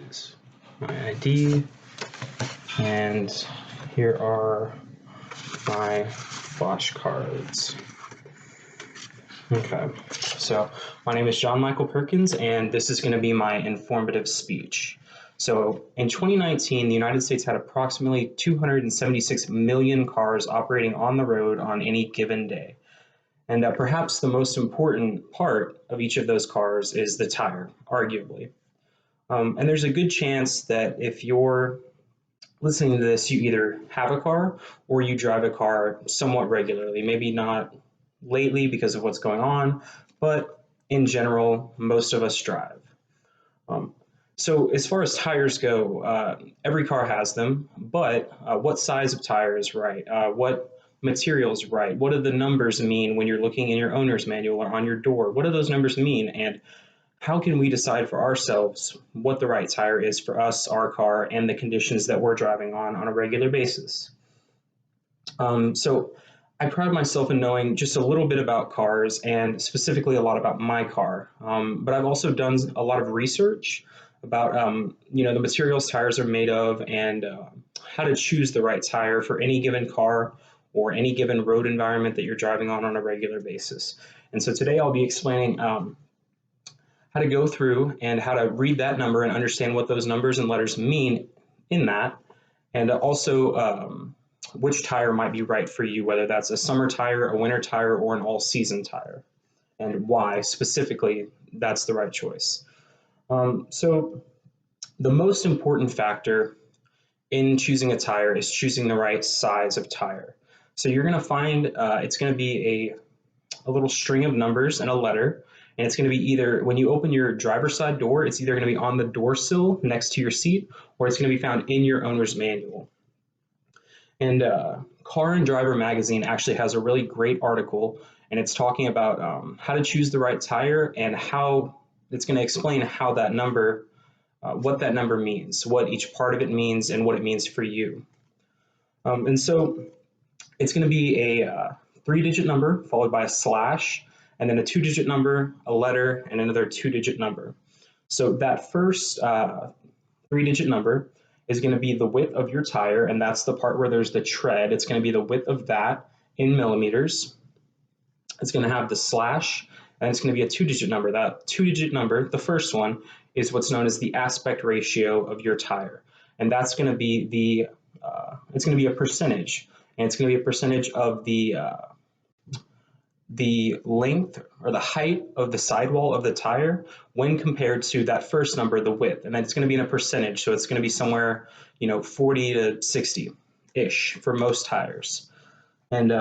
Perkins. My ID, and here are my flashcards. Okay, so my name is John Michael Perkins, and this is going to be my informative speech. So in 2019, the United States had approximately 276 million cars operating on the road on any given day. And perhaps the most important part of each of those cars is the tire, arguably. And there's a good chance that if you're listening to this, you either have a car or you drive a car somewhat regularly, maybe not lately because of what's going on, but in general, most of us drive. So as far as tires go, every car has them, but what size of tire is right? What materials right? What do the numbers mean when you're looking in your owner's manual or on your door? What do those numbers mean? And how can we decide for ourselves what the right tire is for us, our car, and the conditions that we're driving on a regular basis? So I pride myself in knowing just a little bit about cars and specifically a lot about my car. But I've also done a lot of research about the materials tires are made of and how to choose the right tire for any given car or any given road environment that you're driving on a regular basis. And so today I'll be explaining how to go through and how to read that number and understand what those numbers and letters mean in that, and also which tire might be right for you, whether that's a summer tire, a winter tire, or an all-season tire, and why specifically that's the right choice. So the most important factor in choosing a tire is choosing the right size of tire. So you're going to find it's going to be a little string of numbers and a letter, and it's going to be either when you open your driver's side door, it's either going to be on the door sill next to your seat, or it's going to be found in your owner's manual. And Car and Driver magazine actually has a really great article, and it's talking about how to choose the right tire and how it's going to explain how that number, what that number means, what each part of it means, and what it means for you. And so it's going to be a 3-digit number followed by a slash, and then a 2-digit number, a letter, and another 2-digit number. So that first 3-digit number is going to be the width of your tire, and that's the part where there's the tread. It's going to be the width of that in millimeters. It's going to have the slash, and it's going to be a 2-digit number. That 2-digit number, the first one, is what's known as the aspect ratio of your tire, and that's going to be it's going to be a percentage, and it's going to be a percentage of the length or the height of the sidewall of the tire when compared to that first number, the width, and then it's going to be in a percentage, so it's going to be somewhere 40 to 60-ish for most tires. And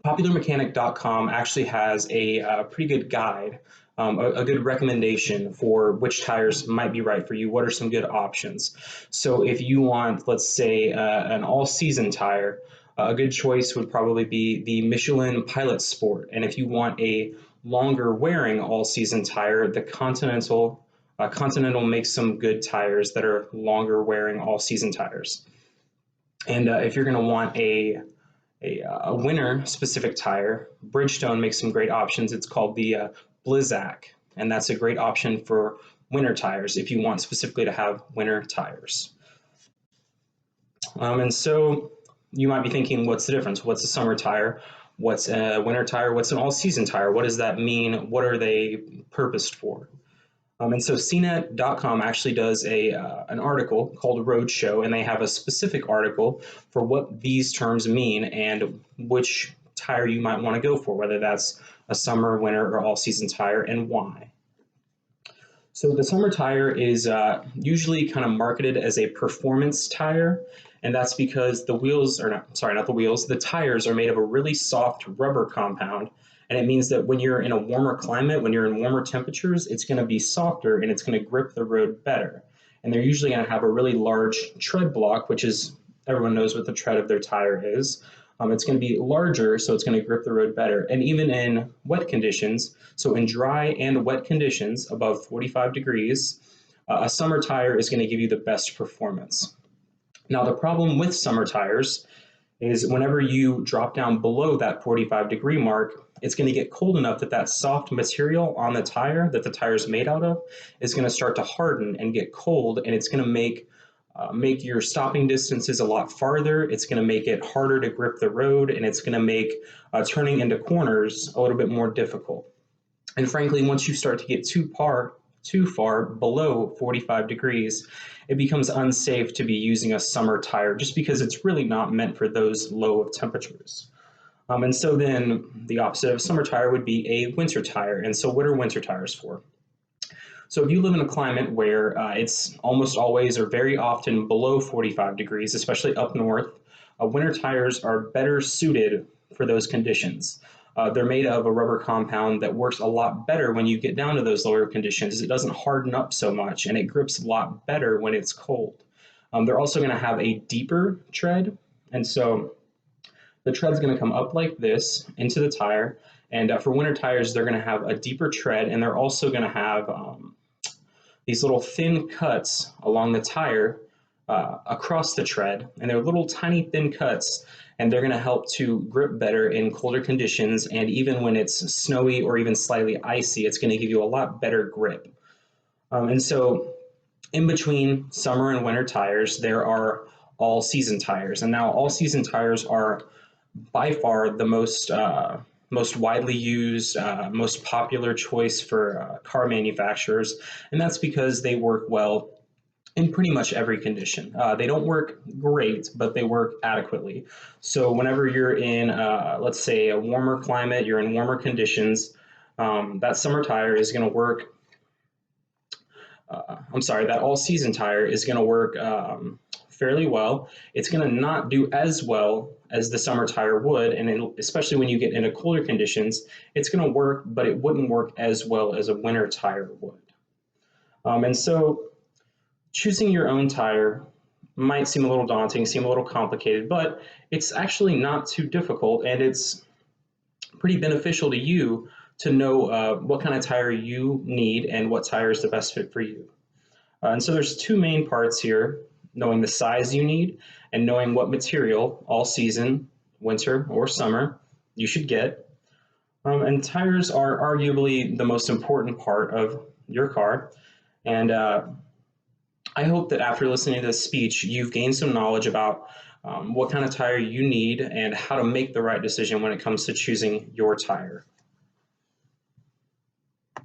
popularmechanic.com actually has a pretty good guide, a good recommendation for which tires might be right for you. What are some good options? So if you want, let's say, an all-season tire, a good choice would probably be the Michelin Pilot Sport. And if you want a longer wearing all-season tire, the Continental makes some good tires that are longer wearing all-season tires. And if you're going to want a winter specific tire, Bridgestone makes some great options. It's called the Blizzak, and that's a great option for winter tires if you want specifically to have winter tires. And so you might be thinking, what's the difference? What's a summer tire? What's a winter tire? What's an all-season tire? What does that mean? What are they purposed for? And so CNET.com actually does an article called Roadshow, and they have a specific article for what these terms mean and which tire you might want to go for, whether that's a summer, winter, or all-season tire, and why. So the summer tire is usually kind of marketed as a performance tire, and that's because the tires are made of a really soft rubber compound, and it means that when you're in a warmer climate, when you're in warmer temperatures, it's going to be softer and it's going to grip the road better. And they're usually going to have a really large tread block, which is, everyone knows what the tread of their tire is. It's going to be larger, so it's going to grip the road better. And even in wet conditions, so in dry and wet conditions above 45 degrees, a summer tire is going to give you the best performance. Now, the problem with summer tires is whenever you drop down below that 45-degree mark, it's going to get cold enough that that soft material on the tire that the tire is made out of is going to start to harden and get cold, and it's going to make your stopping distances a lot farther. It's going to make it harder to grip the road, and it's going to make turning into corners a little bit more difficult. And frankly, once you start to get too far below 45 degrees, it becomes unsafe to be using a summer tire just because it's really not meant for those low of temperatures. And so then the opposite of a summer tire would be a winter tire. And so what are winter tires for? So if you live in a climate where it's almost always or very often below 45 degrees, especially up north, winter tires are better suited for those conditions. They're made of a rubber compound that works a lot better when you get down to those lower conditions. It doesn't harden up so much, and it grips a lot better when it's cold. They're also going to have a deeper tread, and so the tread's going to come up like this into the tire. And for winter tires, they're going to have a deeper tread, and they're also going to have these little thin cuts along the tire across the tread. And they're little tiny thin cuts, and they're going to help to grip better in colder conditions. And even when it's snowy or even slightly icy, it's going to give you a lot better grip. And so in between summer and winter tires, there are all season tires. And now all season tires are by far the most widely used, most popular choice for car manufacturers, and that's because they work well in pretty much every condition. They don't work great, but they work adequately. So whenever you're in, let's say, a warmer climate, you're in warmer conditions, that summer tire is going to work. That all-season tire is going to work fairly well. It's going to not do as well as the summer tire would, and especially when you get into colder conditions, it's going to work, but it wouldn't work as well as a winter tire would. And so choosing your own tire might seem a little daunting, seem a little complicated, but it's actually not too difficult, and it's pretty beneficial to you to know what kind of tire you need and what tire is the best fit for you. And so there's two main parts here: knowing the size you need and knowing what material, all season, winter or summer, you should get. And tires are arguably the most important part of your car. And I hope that after listening to this speech, you've gained some knowledge about what kind of tire you need and how to make the right decision when it comes to choosing your tire.